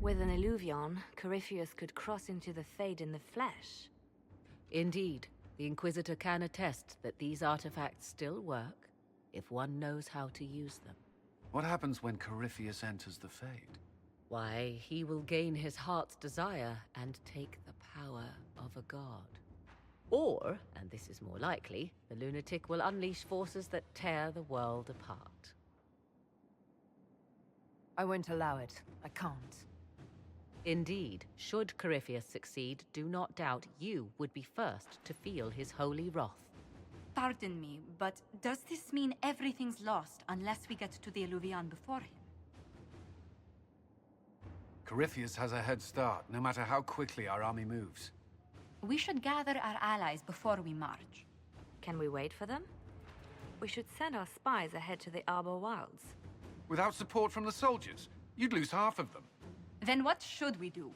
With an Illuvion, Corypheus could cross into the Fade in the flesh. Indeed, the Inquisitor can attest that these artifacts still work, if one knows how to use them. What happens when Corypheus enters the Fade? Why, he will gain his heart's desire and take the power of a god. Or, and this is more likely, the lunatic will unleash forces that tear the world apart. I won't allow it. I can't. Indeed, should Corypheus succeed, do not doubt you would be first to feel his holy wrath. Pardon me, but does this mean everything's lost unless we get to the Illuvion before him? Corypheus has a head start, no matter how quickly our army moves. We should gather our allies before we march. Can we wait for them? We should send our spies ahead to the Arbor Wilds. Without support from the soldiers, you'd lose half of them. Then what should we do?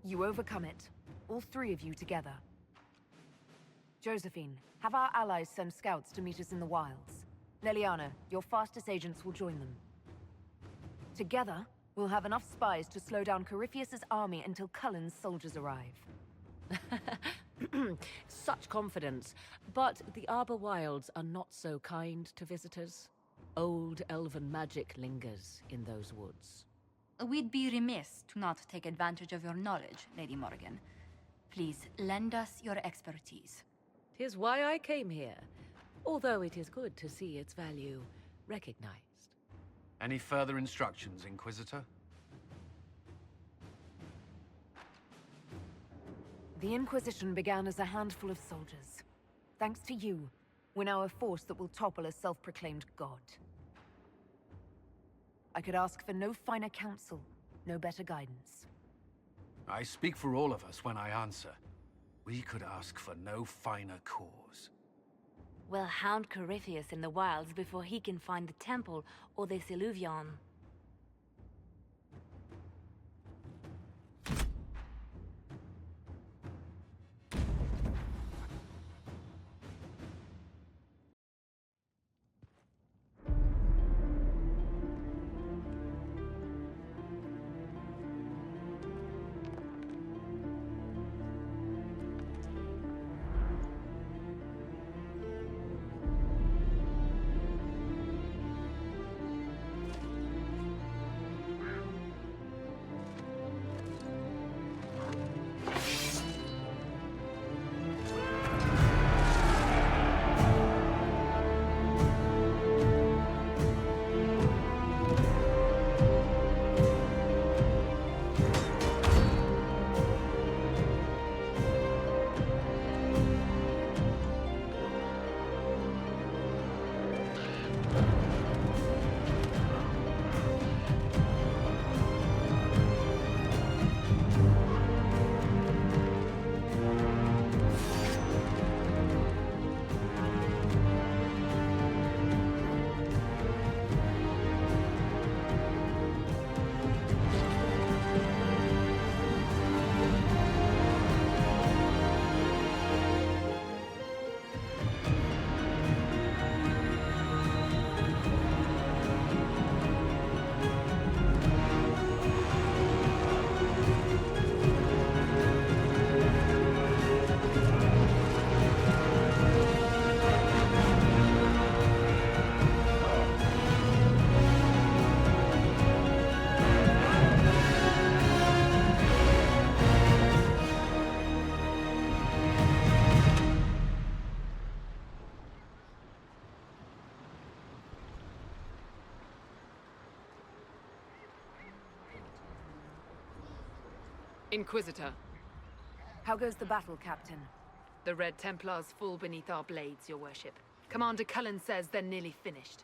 You overcome it. All three of you together. Josephine, have our allies send scouts to meet us in the wilds. Leliana, your fastest agents will join them. Together, we'll have enough spies to slow down Corypheus's army until Cullen's soldiers arrive. Such confidence. But the Arbor Wilds are not so kind to visitors. Old elven magic lingers in those woods. We'd be remiss to not take advantage of your knowledge, Lady Morgan. Please, lend us your expertise. 'Tis why I came here, although it is good to see its value recognized. Any further instructions, Inquisitor? The Inquisition began as a handful of soldiers. Thanks to you, we're now a force that will topple a self-proclaimed god. I could ask for no finer counsel, no better guidance. I speak for all of us when I answer. We could ask for no finer cause. We'll hound Corypheus in the wilds before he can find the temple or this Illuvion. Inquisitor, How goes the battle, Captain? the Red Templars fall beneath our blades, your worship. Commander Cullen says they're nearly finished.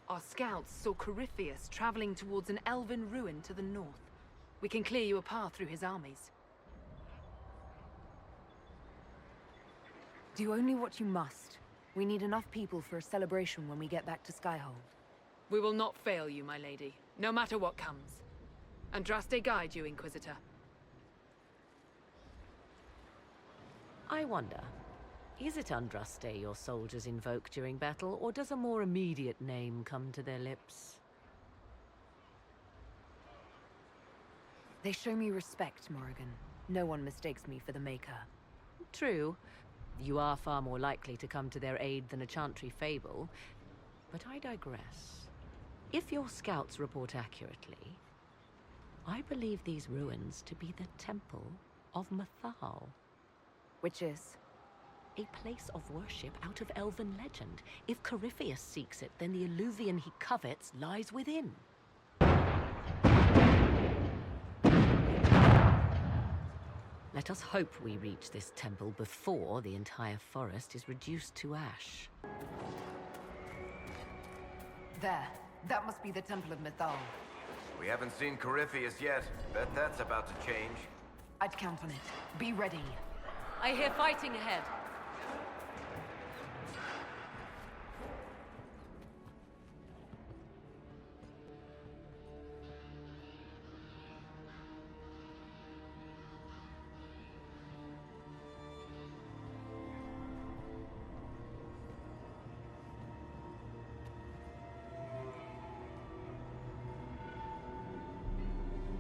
Our scouts saw Corypheus traveling towards an elven ruin to the north. We can clear you a path through his armies. Do only what you must. We need enough people for a celebration when we get back to Skyhold. We will not fail you, my lady, no matter what comes. Andraste guide you, Inquisitor. I wonder, is it Andraste your soldiers invoke during battle, or does a more immediate name come to their lips? They show me respect, Morrigan. No one mistakes me for the Maker. True. You are far more likely to come to their aid than a Chantry fable. But I digress. If your scouts report accurately, I believe these ruins to be the Temple of Mathal. Which is? A place of worship out of elven legend. If Corypheus seeks it, then the Illuvian he covets lies within. Let us hope we reach this temple before the entire forest is reduced to ash. There. That must be the Temple of Mythal. We haven't seen Corypheus yet. Bet that's about to change. I'd count on it. Be ready. I hear fighting ahead.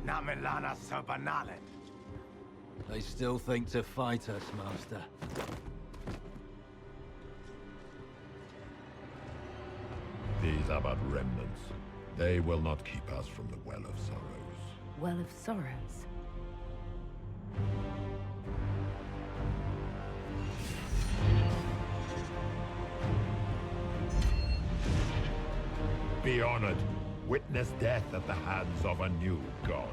Namilana Sabanale. They still think to fight us, Master. These are but remnants. They will not keep us from the Well of Sorrows. Well of Sorrows. Be honored. Witness death at the hands of a new god.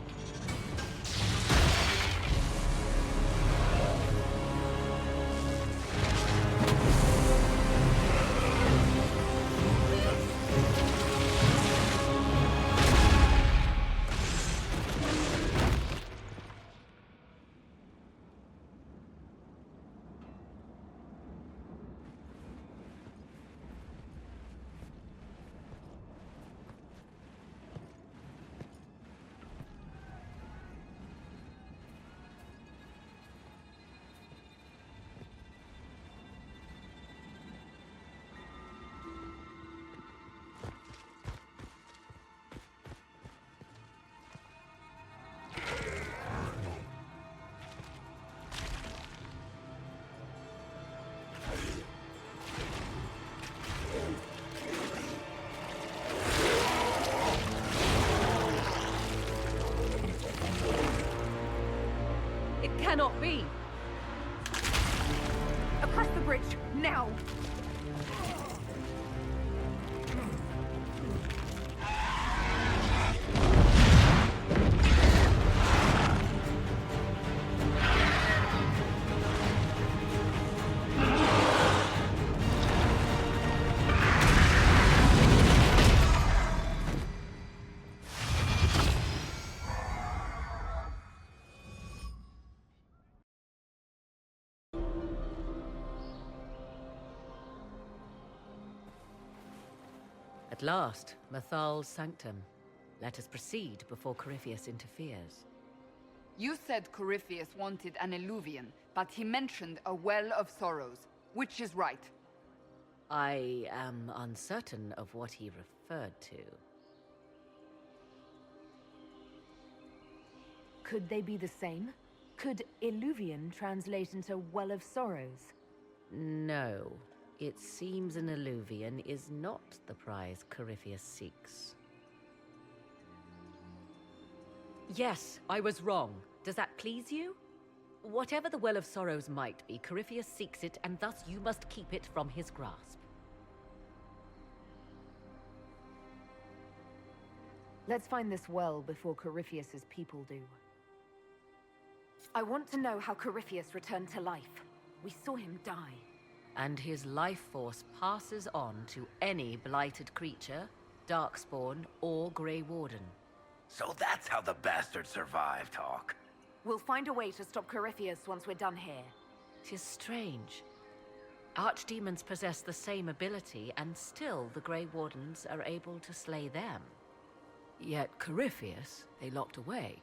Cannot be! Across the bridge, now! At last, Mathal's sanctum. Let us proceed before Corypheus interferes. You said Corypheus wanted an Illuvian, but he mentioned a Well of Sorrows. Which is right? I am uncertain of what he referred to. Could they be the same? Could Illuvian translate into Well of Sorrows? No. It seems an Illuvian is not the prize Corypheus seeks. Yes, I was wrong. Does that please you? Whatever the Well of Sorrows might be, Corypheus seeks it, and thus you must keep it from his grasp. Let's find this well before Corypheus's people do. I want to know how Corypheus returned to life. We saw him die. And his life force passes on to any blighted creature, Darkspawn, or Grey Warden. So that's how the bastard survived, Hawk. We'll find a way to stop Corypheus once we're done here. 'Tis strange. Archdemons possess the same ability, and still the Grey Wardens are able to slay them. Yet Corypheus, they locked away.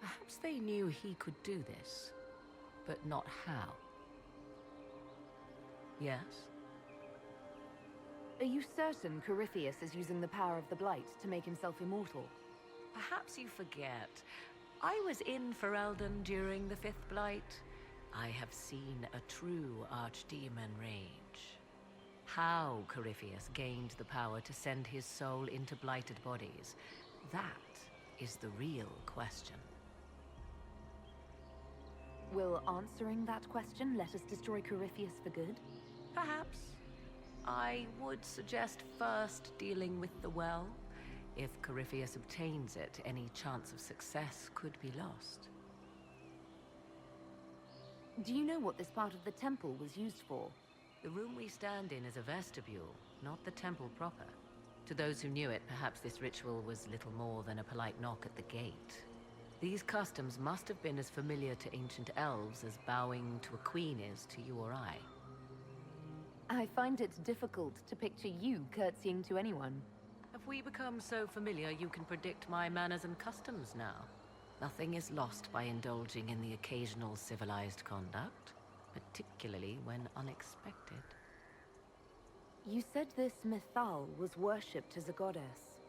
Perhaps they knew he could do this, but not how. Yes? Are you certain Corypheus is using the power of the Blight to make himself immortal? Perhaps you forget. I was in Ferelden during the Fifth Blight. I have seen a true archdemon rage. How Corypheus gained the power to send his soul into blighted bodies, that is the real question. Will answering that question let us destroy Corypheus for good? Perhaps. I would suggest first dealing with the well. If Corypheus obtains it, any chance of success could be lost. Do you know what this part of the temple was used for? The room we stand in is a vestibule, not the temple proper. To those who knew it, perhaps this ritual was little more than a polite knock at the gate. These customs must have been as familiar to ancient elves as bowing to a queen is to you or I. I find it difficult to picture you curtsying to anyone. Have we become so familiar you can predict my manners and customs now? Nothing is lost by indulging in the occasional civilized conduct, particularly when unexpected. You said this Mythal was worshipped as a goddess.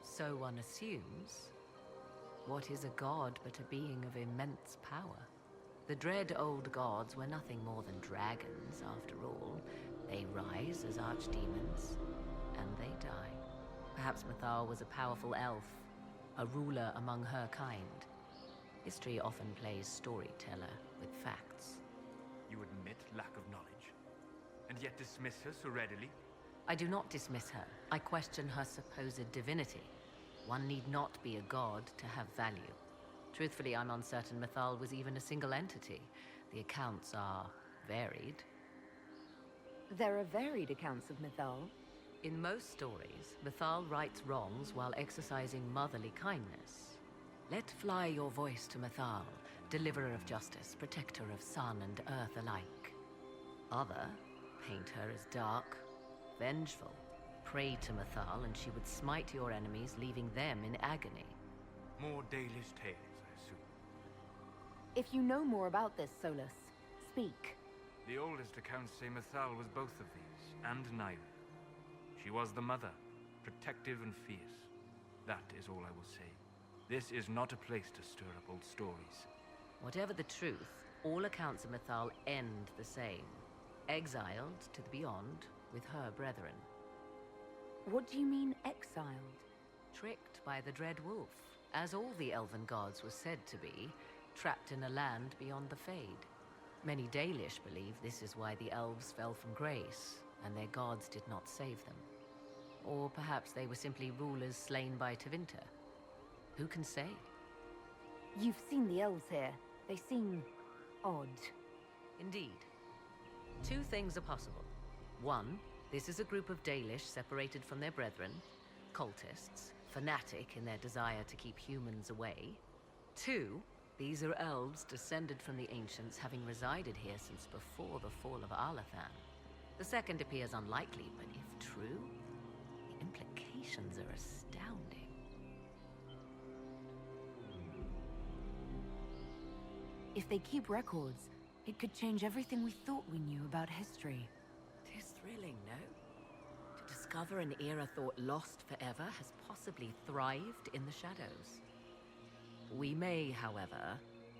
So one assumes. What is a god but a being of immense power? The dread old gods were nothing more than dragons, after all. They rise as archdemons, and they die. Perhaps Mythal was a powerful elf, a ruler among her kind. History often plays storyteller with facts. You admit lack of knowledge, and yet dismiss her so readily? I do not dismiss her. I question her supposed divinity. One need not be a god to have value. Truthfully, I'm uncertain Mythal was even a single entity. The accounts are varied. There are varied accounts of Mythal. In most stories, Mythal rights wrongs while exercising motherly kindness. Let fly your voice to Mythal, deliverer of justice, protector of sun and earth alike. Other paint her as dark, vengeful. Pray to Mythal and she would smite your enemies, leaving them in agony. More Dalish tales, I assume. If you know more about this, Solus, speak. The oldest accounts say Mythal was both of these, and neither. She was the mother, protective and fierce. That is all I will say. This is not a place to stir up old stories. Whatever the truth, all accounts of Mythal end the same. Exiled to the beyond with her brethren. What do you mean, exiled? Tricked by the Dread Wolf, as all the elven gods were said to be, trapped in a land beyond the Fade. Many Dalish believe this is why the elves fell from grace, and their gods did not save them. Or perhaps they were simply rulers slain by Tevinter. Who can say? You've seen the elves here. They seem odd. Indeed. Two things are possible. One, this is a group of Dalish separated from their brethren, cultists, fanatic in their desire to keep humans away. Two, these are elves descended from the ancients, having resided here since before the fall of Arlathan. The second appears unlikely, but if true, the implications are astounding. If they keep records, it could change everything we thought we knew about history. Tis thrilling, no? To discover an era thought lost forever has possibly thrived in the shadows. We may, however,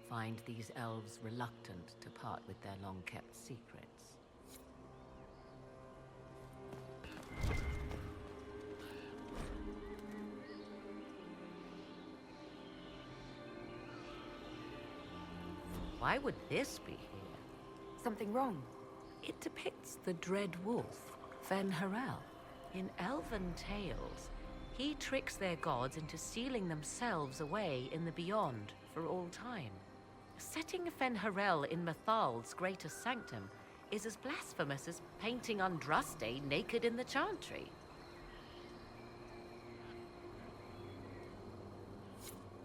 find these elves reluctant to part with their long-kept secrets. Why would this be here? Something wrong? It depicts the Dread Wolf, Fen-Harel. In elven tales, he tricks their gods into sealing themselves away in the beyond for all time. Setting Fen-Harel in Mythal's greatest sanctum is as blasphemous as painting Andraste naked in the chantry.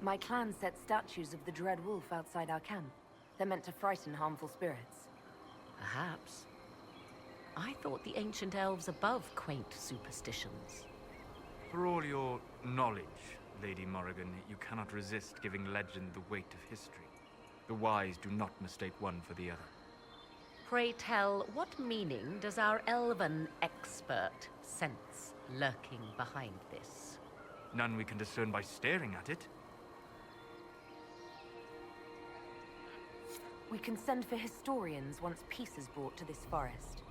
My clan set statues of the Dread Wolf outside our camp. They're meant to frighten harmful spirits. Perhaps. I thought the ancient elves above quaint superstitions. For all your knowledge, Lady Morrigan, you cannot resist giving legend the weight of history. The wise do not mistake one for the other. Pray tell, what meaning does our elven expert sense lurking behind this? None we can discern by staring at it. We can send for historians once peace is brought to this forest.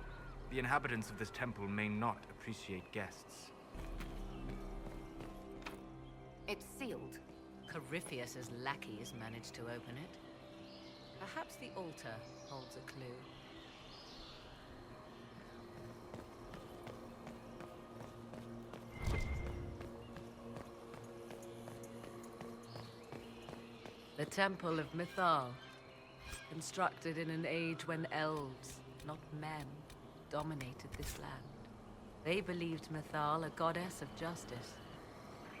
The inhabitants of this temple may not appreciate guests. It's sealed. Corypheus's lackeys managed to open it. Perhaps the altar holds a clue. The Temple of Mythal, constructed in an age when elves, not men, dominated this land. They believed Mythal a goddess of justice.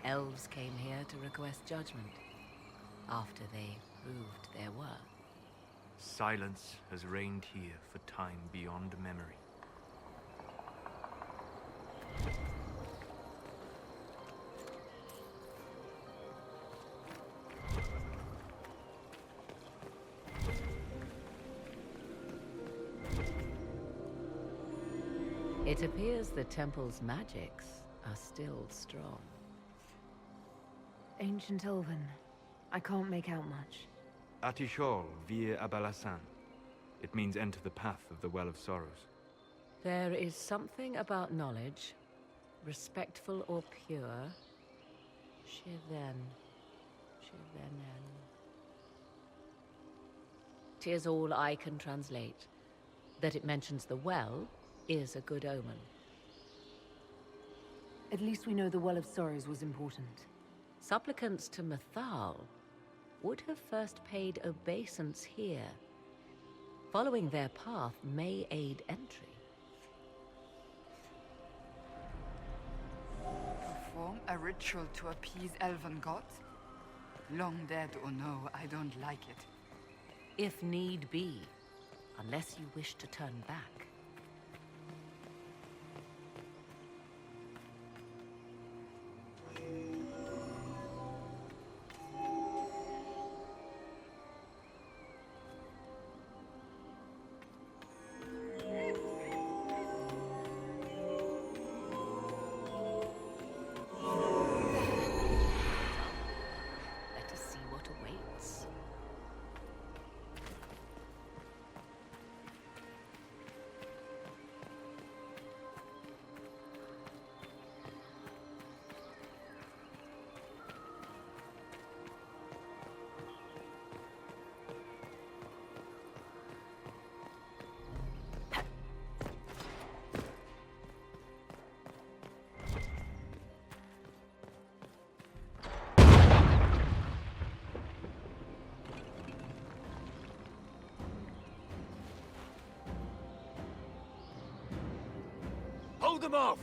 Elves came here to request judgment, after they proved their worth. Silence has reigned here for time beyond memory. It appears the temple's magics are still strong. Ancient Elven. I can't make out much. Atishol vir Abalasan. It means enter the path of the Well of Sorrows. There is something about knowledge, respectful or pure. Shiven. Shivenen. 'Tis all I can translate. That it mentions the well is a good omen. At least we know the Well of Sorrows was important. Supplicants to Mythal would have first paid obeisance here. Following their path may aid entry. Perform a ritual to appease elven gods? Long dead or no, I don't like it. If need be, unless you wish to turn back. Let us see what awaits. Hold them off!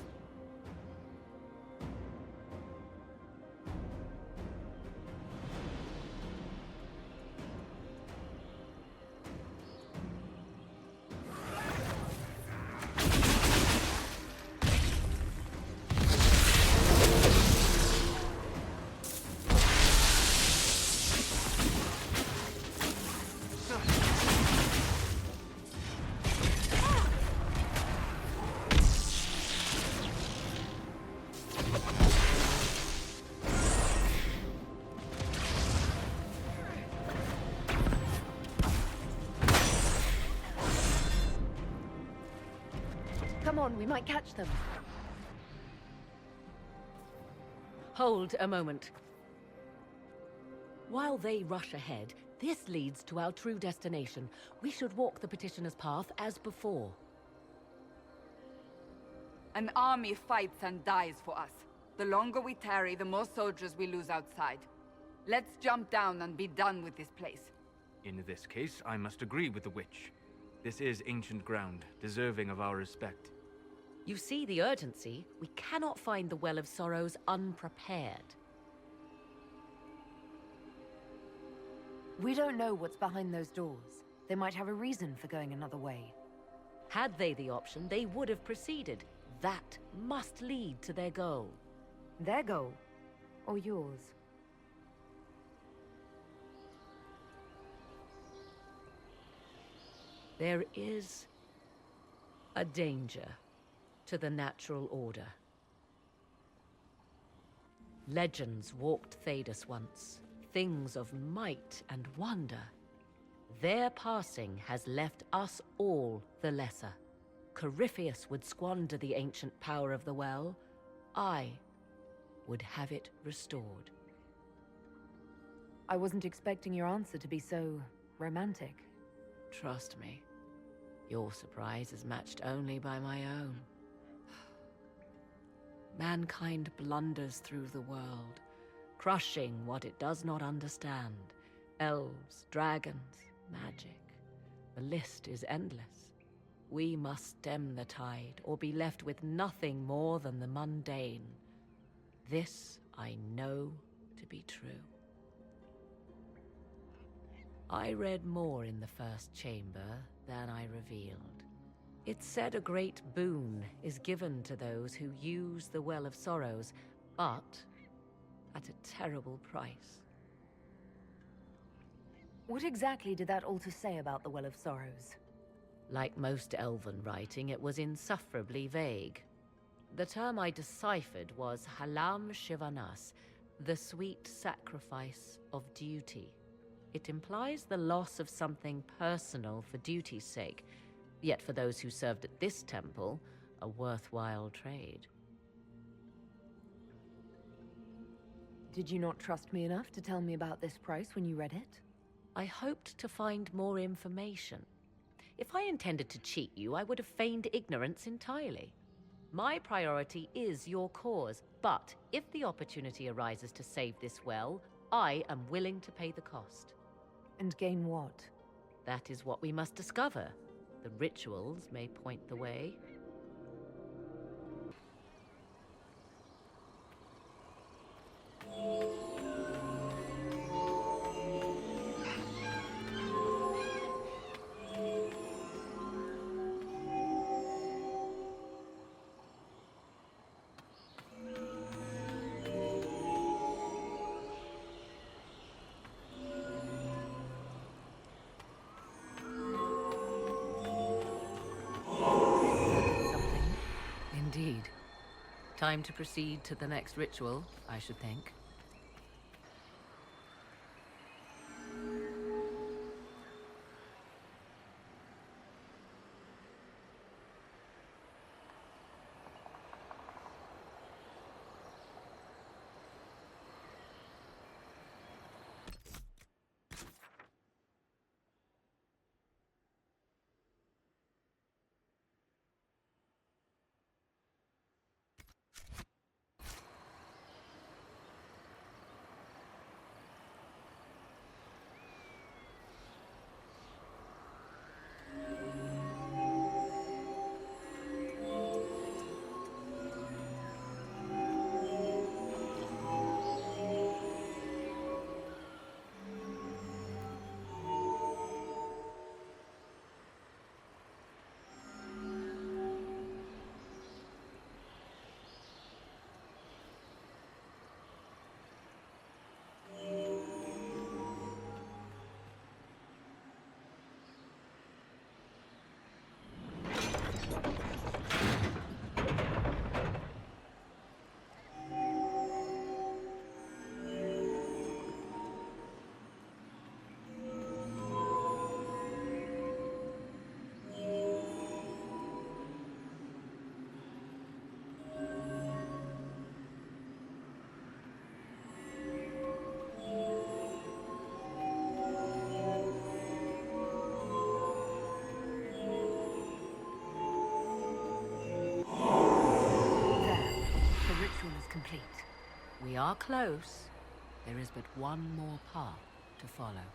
Come on, we might catch them. Hold a moment. While they rush ahead, this leads to our true destination. We should walk the petitioner's path as before. An army fights and dies for us. The longer we tarry, the more soldiers we lose outside. Let's jump down and be done with this place. In this case, I must agree with the witch. This is ancient ground, deserving of our respect. You see the urgency? We cannot find the Well of Sorrows unprepared. We don't know what's behind those doors. They might have a reason for going another way. Had they the option, they would have proceeded. That must lead to their goal. Their goal? Or yours? There is a danger to the natural order. Legends walked Thedas once, things of might and wonder. Their passing has left us all the lesser. Corypheus would squander the ancient power of the well. I would have it restored. I wasn't expecting your answer to be so romantic. Trust me, your surprise is matched only by my own. Mankind blunders through the world, crushing what it does not understand. Elves, dragons, magic. The list is endless. We must stem the tide, or be left with nothing more than the mundane. This I know to be true. I read more in the first chamber than I revealed. It said a great boon is given to those who use the Well of Sorrows, but at a terrible price. What exactly did that altar say about the Well of Sorrows? Like most elven writing, it was insufferably vague. The term I deciphered was Halam Shivanas, the sweet sacrifice of duty. It implies the loss of something personal for duty's sake, yet for those who served at this temple, a worthwhile trade. Did you not trust me enough to tell me about this price when you read it? I hoped to find more information. If I intended to cheat you, I would have feigned ignorance entirely. My priority is your cause, but if the opportunity arises to save this well, I am willing to pay the cost. And gain what? That is what we must discover. The rituals may point the way. Indeed. Time to proceed to the next ritual, I should think. Complete. We are close. There is but one more path to follow.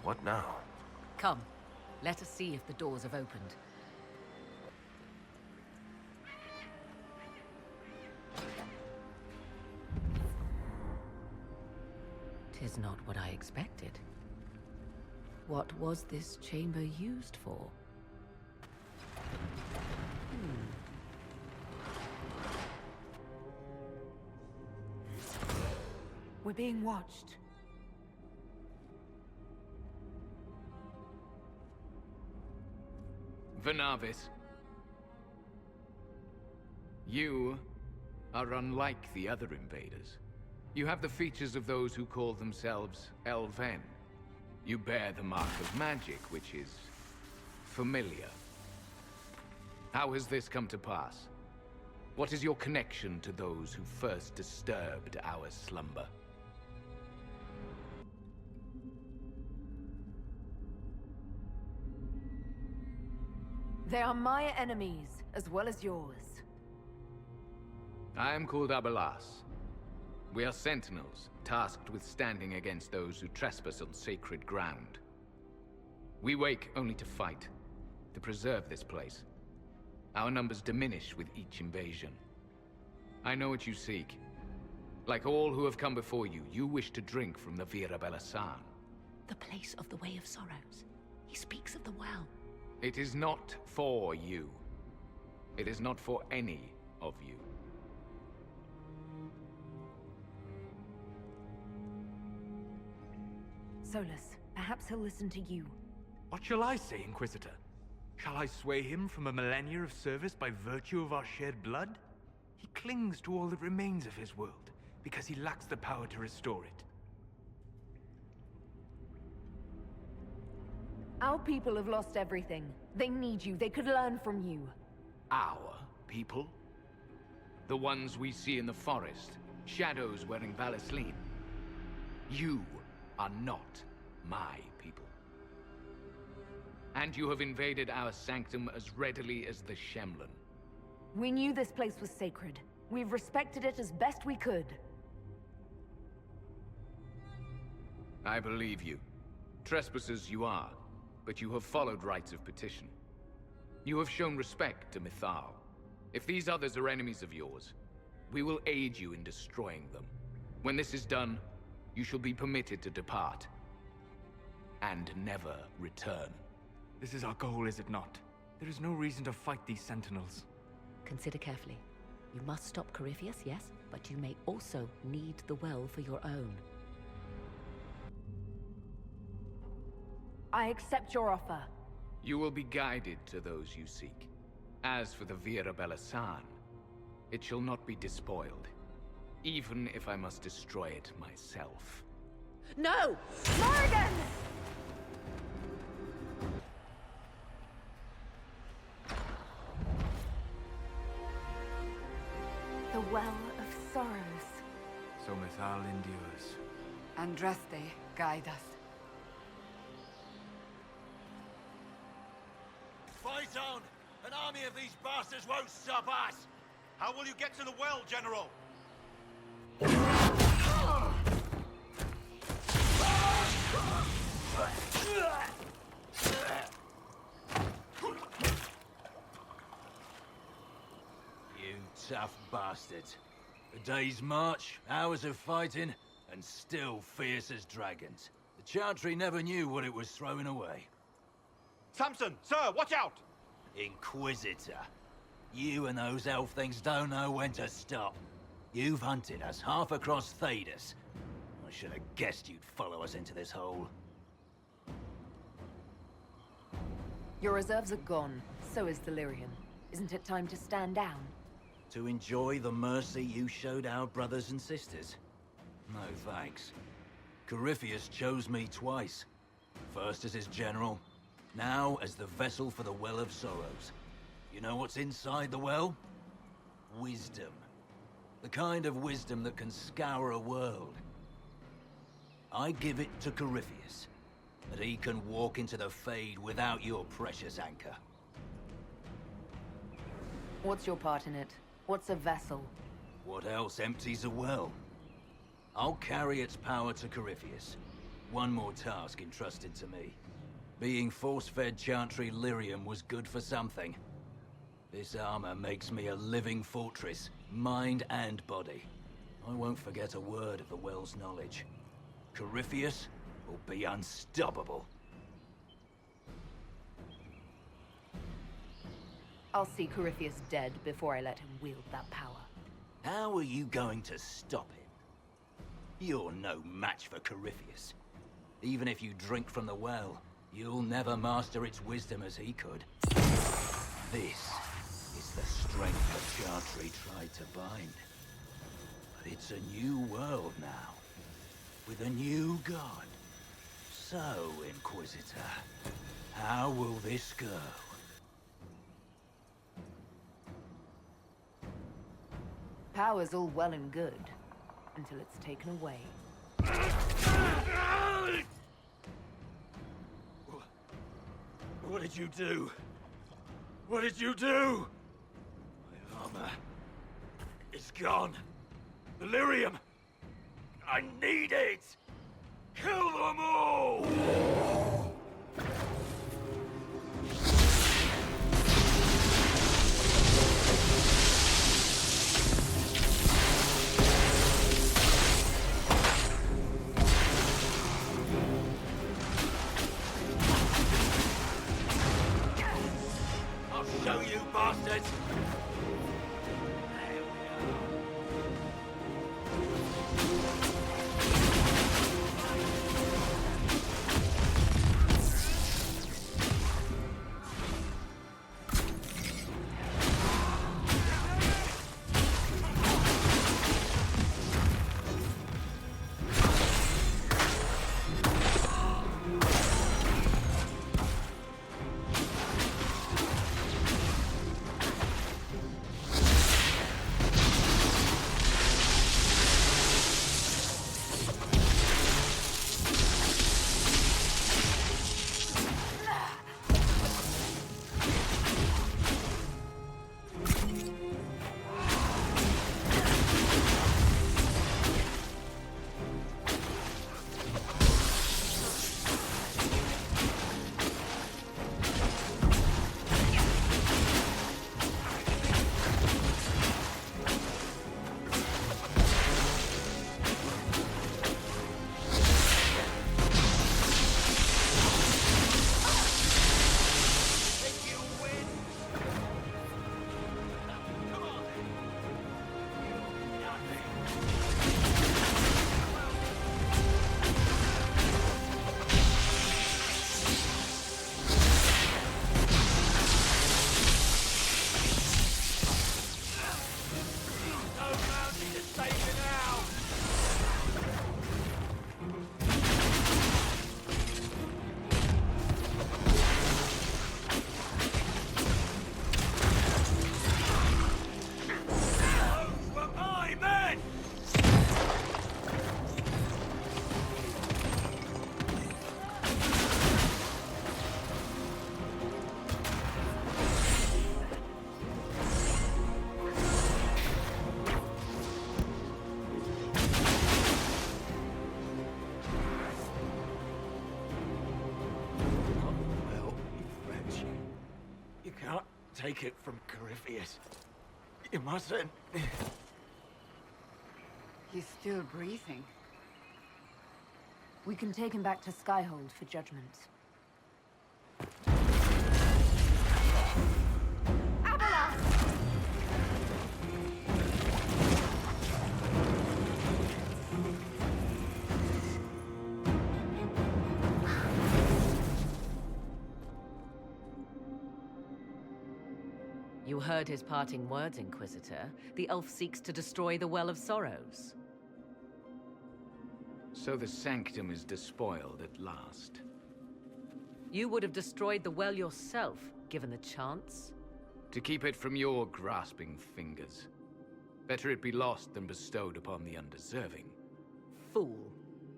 What now? Come, let us see if the doors have opened. Tis not what I expected. What was this chamber used for? We're being watched. Venavis. You are unlike the other invaders. You have the features of those who call themselves Elven. You bear the mark of magic, which is familiar. How has this come to pass? What is your connection to those who first disturbed our slumber? They are my enemies, as well as yours. I am called Abelas. We are sentinels, tasked with standing against those who trespass on sacred ground. We wake only to fight, to preserve this place. Our numbers diminish with each invasion. I know what you seek. Like all who have come before you, you wish to drink from the Vira Belasan. The place of the Way of Sorrows. He speaks of the well. It is not for you. It is not for any of you. Solus, perhaps he'll listen to you. What shall I say, Inquisitor? Shall I sway him from a millennia of service by virtue of our shared blood? He clings to all that remains of his world, because he lacks the power to restore it. Our people have lost everything. They need you. They could learn from you. Our people? The ones we see in the forest, shadows wearing Valisleen. You are not my people. And you have invaded our sanctum as readily as the Shemlin. We knew this place was sacred. We've respected it as best we could. I believe you. Trespassers you are, but you have followed rites of petition. You have shown respect to Mythal. If these others are enemies of yours, we will aid you in destroying them. When this is done, you shall be permitted to depart. And never return. This is our goal, is it not? There is no reason to fight these sentinels. Consider carefully. You must stop Corypheus, yes, but you may also need the well for your own. I accept your offer. You will be guided to those you seek. As for the Vira Belasan, it shall not be despoiled, even if I must destroy it myself. No! Morgan! The Well of Sorrows. So Mythal endures. Andraste, guide us. Fight on! An army of these bastards won't stop us! How will you get to the well, General? You tough bastards. A day's march, hours of fighting, and still fierce as dragons. The Chantry never knew what it was throwing away. Samson, sir, watch out! Inquisitor. You and those elf things don't know when to stop. You've hunted us half across Thedas. I should have guessed you'd follow us into this hole. Your reserves are gone. So is Delirium. Isn't it time to stand down? To enjoy the mercy you showed our brothers and sisters? No thanks. Corypheus chose me twice. First as his general, now as the vessel for the Well of Sorrows. You know what's inside the well? Wisdom. The kind of wisdom that can scour a world. I give it to Corypheus, that he can walk into the Fade without your precious anchor. What's your part in it? What's a vessel? What else empties a well? I'll carry its power to Corypheus. one more task entrusted to me. Being force-fed Chantry lyrium was good for something. This armor makes me a living fortress, mind and body. I won't forget a word of the Well's knowledge. Corypheus will be unstoppable. I'll see Corypheus dead before I let him wield that power. How are you going to stop him? You're no match for Corypheus. Even if you drink from the well, you'll never master its wisdom as he could. This is the strength that Chantry tried to bind. But it's a new world now, with a new god. So, Inquisitor, how will this go? Power's all well and good, until it's taken away. What did you do? What did you do? My armor is gone. The lyrium! I need it! Kill them all! I'll show you, bastards! Take it from Corypheus. You mustn't. He's still breathing. We can take him back to Skyhold for judgment. You heard his parting words, Inquisitor. The elf seeks to destroy the Well of Sorrows. So the Sanctum is despoiled at last. You would have destroyed the well yourself, given the chance. To keep it from your grasping fingers. Better it be lost than bestowed upon the undeserving. Fool.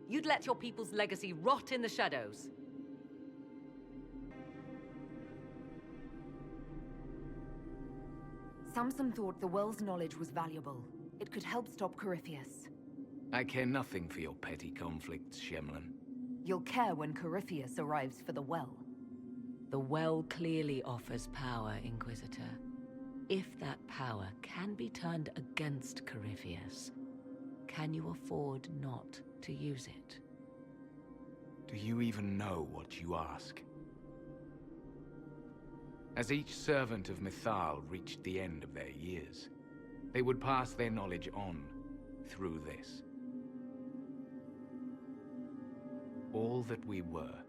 You'd let your people's legacy rot in the shadows. Samson thought the Well's knowledge was valuable. It could help stop Corypheus. I care nothing for your petty conflicts, Shemlin. You'll care when Corypheus arrives for the well. The well clearly offers power, Inquisitor. If that power can be turned against Corypheus, can you afford not to use it? Do you even know what you ask? As each servant of Mythal reached the end of their years, they would pass their knowledge on through this. All that we were,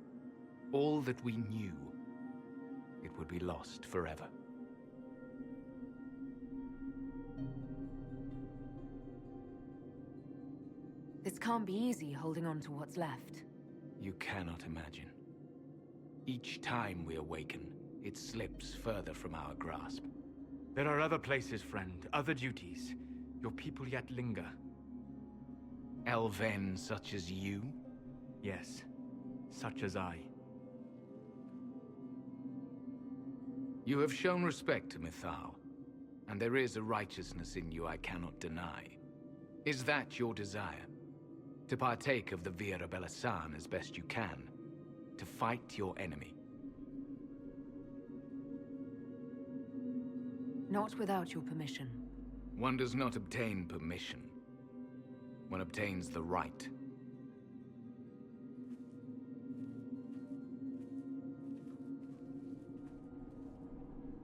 all that we knew, it would be lost forever. This can't be easy holding on to what's left. You cannot imagine. Each time we awaken, it slips further from our grasp. There are other places, friend, other duties. Your people yet linger. Elven such as you? Yes, such as I. You have shown respect to Mythal, and there is a righteousness in you I cannot deny. Is that your desire? To partake of the Vira Belasan as best you can? To fight your enemy? Not without your permission. One does not obtain permission. One obtains the right.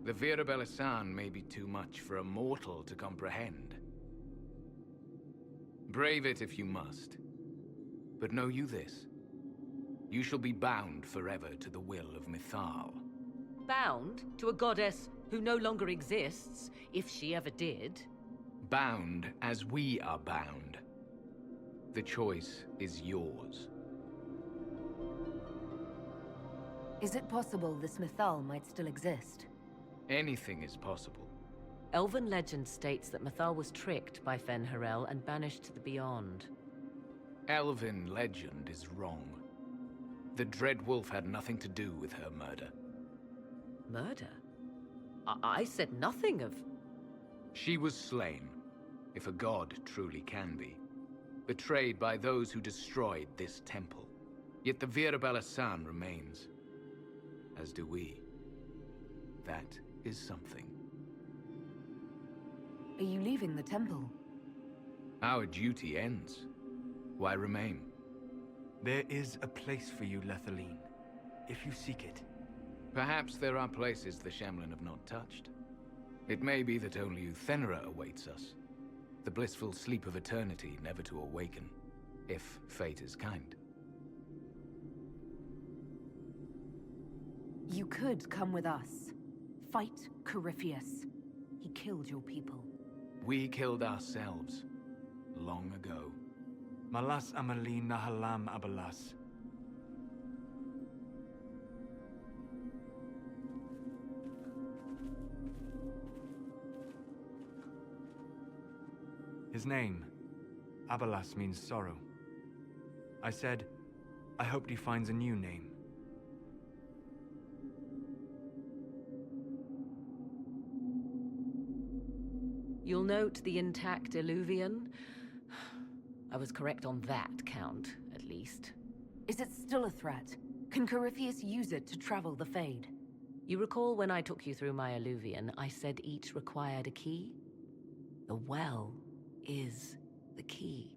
The Vira Belasan may be too much for a mortal to comprehend. Brave it if you must. But know you this. You shall be bound forever to the will of Mythal. Bound to a goddess who no longer exists, if she ever did? Bound as we are bound. The choice is yours. Is it possible this Mythal might still exist? Anything is possible. Elven legend states that Mythal was tricked by Fen-Harel and banished to the Beyond. Elven legend is wrong. The Dread Wolf had nothing to do with her murder. Murder? I said nothing of... She was slain, if a god truly can be. Betrayed by those who destroyed this temple. Yet the Vira Belasan remains. As do we. That is something. Are you leaving the temple? Our duty ends. Why remain? There is a place for you, Lethaline, if you seek it. Perhaps there are places the Shemlin have not touched. It may be that only Uthenera awaits us. The blissful sleep of eternity, never to awaken, if fate is kind. You could come with us. Fight Corypheus. He killed your people. We killed ourselves. Long ago. Malas Amalin Nahalam Abalas. His name, Abalas, means sorrow. I said, I hoped he finds a new name. You'll note the intact Illuvian. I was correct on that count, at least. Is it still a threat? Can Corypheus use it to travel the Fade? You recall when I took you through my Illuvian, I said each required a key? The well is the key.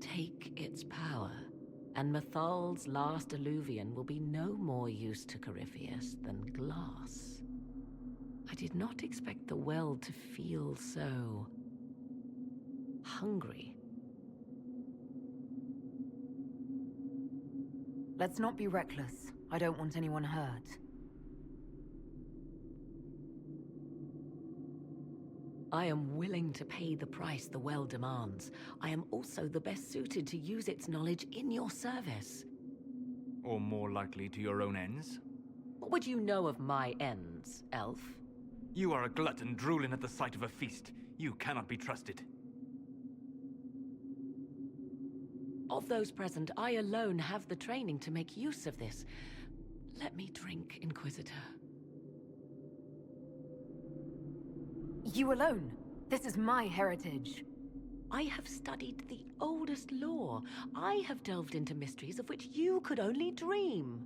Take its power, and Mythal's last Illuvian will be no more use to Corypheus than glass. I did not expect the well to feel so... hungry. Let's not be reckless. I don't want anyone hurt. I am willing to pay the price the well demands. I am also the best suited to use its knowledge in your service. Or more likely to your own ends? What would you know of my ends, elf? You are a glutton drooling at the sight of a feast. You cannot be trusted. Of those present, I alone have the training to make use of this. Let me drink, Inquisitor. You alone? This is my heritage. I have studied the oldest lore. I have delved into mysteries of which you could only dream.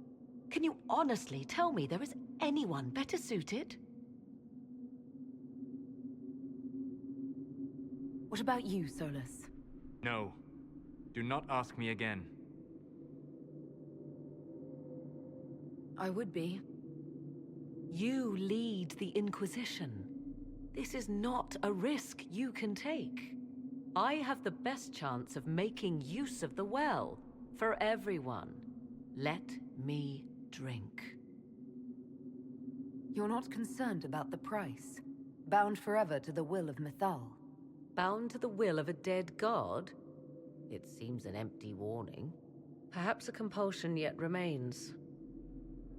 Can you honestly tell me there is anyone better suited? What about you, Solus? No. Do not ask me again. I would be. You lead the Inquisition. This is not a risk you can take. I have the best chance of making use of the well for everyone. Let me drink. You're not concerned about the price? Bound forever to the will of Mythal? Bound to the will of a dead god? It seems an empty warning. Perhaps a compulsion yet remains.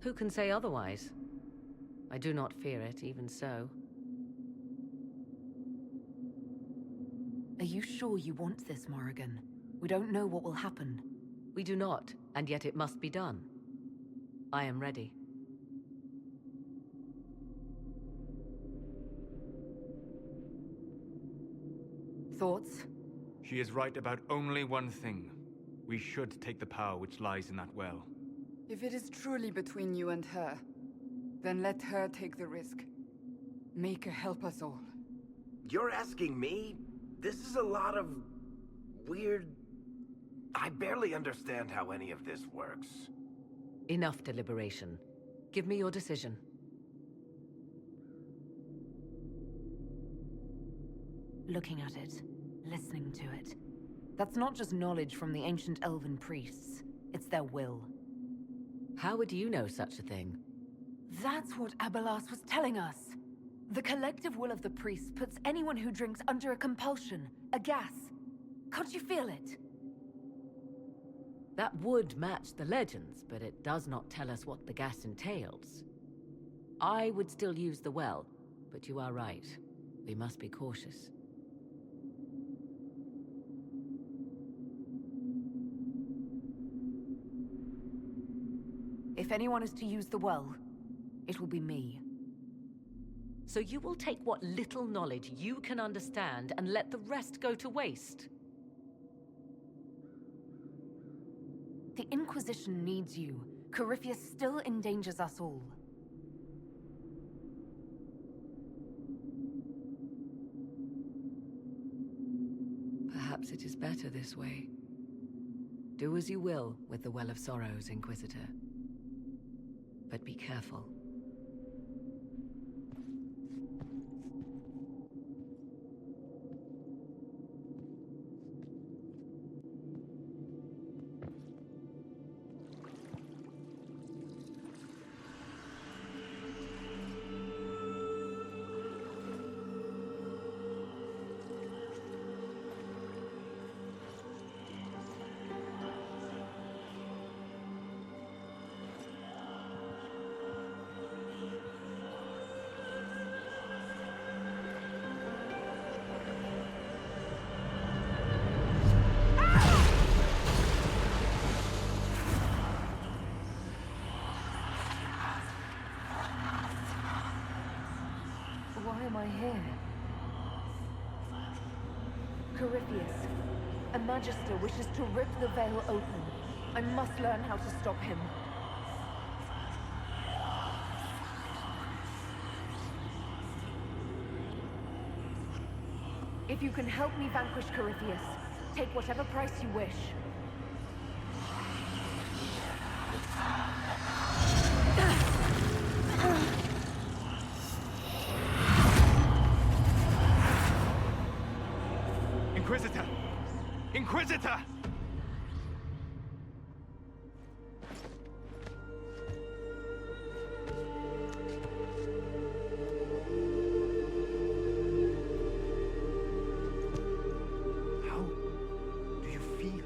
Who can say otherwise? I do not fear it, even so. Are you sure you want this, Morrigan? We don't know what will happen. We do not, and yet it must be done. I am ready. Thoughts? She is right about only one thing. We should take the power which lies in that well. If it is truly between you and her, then let her take the risk. Make her help us all. You're asking me? This is a lot of... weird... I barely understand how any of this works. Enough deliberation. Give me your decision. Looking at it, listening to it. That's not just knowledge from the ancient elven priests. It's their will. How would you know such a thing? That's what Abelas was telling us. The collective will of the priests puts anyone who drinks under a compulsion, a gas. Can't you feel it? That would match the legends, but it does not tell us what the gas entails. I would still use the well, but you are right. We must be cautious. If anyone is to use the well, it will be me. So you will take what little knowledge you can understand and let the rest go to waste? The Inquisition needs you. Corypheus still endangers us all. Perhaps it is better this way. Do as you will with the Well of Sorrows, Inquisitor. But be careful. Why am I here? Corypheus, a Magister wishes to rip the veil open. I must learn how to stop him. If you can help me vanquish Corypheus, take whatever price you wish. Inquisitor! Inquisitor! How do you feel?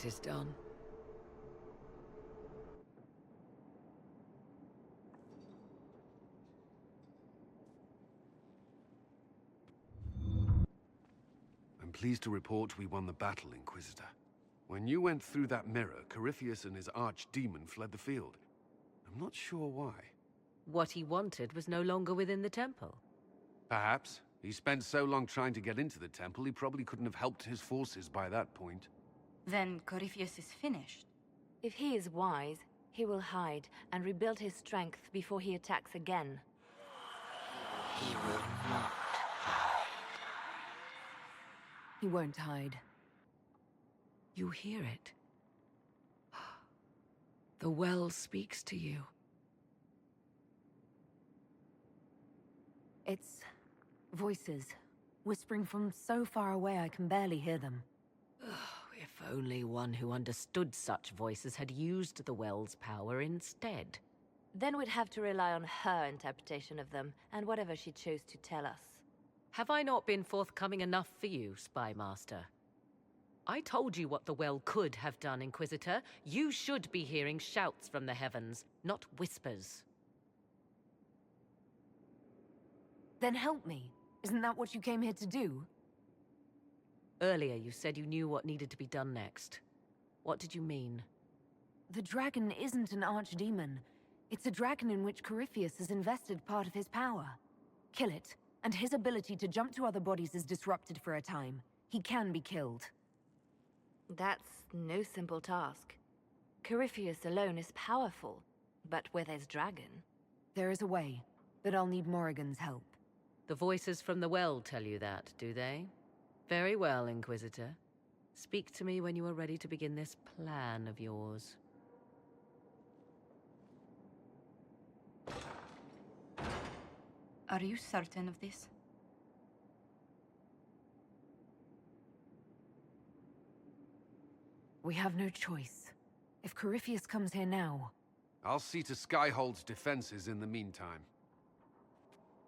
it is done. I'm pleased to report we won the battle, Inquisitor. When you went through that mirror, Corypheus and his archdemon fled the field. I'm not sure why. What he wanted was no longer within the temple. Perhaps. He spent so long trying to get into the temple, he probably couldn't have helped his forces by that point. Then Corypheus is finished. If he is wise, he will hide and rebuild his strength before he attacks again. He will not hide. He won't hide. You hear it. The well speaks to you. It's voices, whispering from so far away I can barely hear them. If only one who understood such voices had used the well's power instead. Then we'd have to rely on her interpretation of them, and whatever she chose to tell us. Have I not been forthcoming enough for you, Spy Master? I told you what the well could have done, Inquisitor. You should be hearing shouts from the heavens, not whispers. Then help me. Isn't that what you came here to do? Earlier you said you knew what needed to be done next. What did you mean? The dragon isn't an archdemon. It's a dragon in which Corypheus has invested part of his power. Kill it, and his ability to jump to other bodies is disrupted for a time. He can be killed. That's no simple task. Corypheus alone is powerful, but where there's dragon... There is a way, but I'll need Morrigan's help. The voices from the well tell you that, do they? Very well, Inquisitor. Speak to me when you are ready to begin this plan of yours. Are you certain of this? We have no choice. If Corypheus comes here now... I'll see to Skyhold's defenses in the meantime.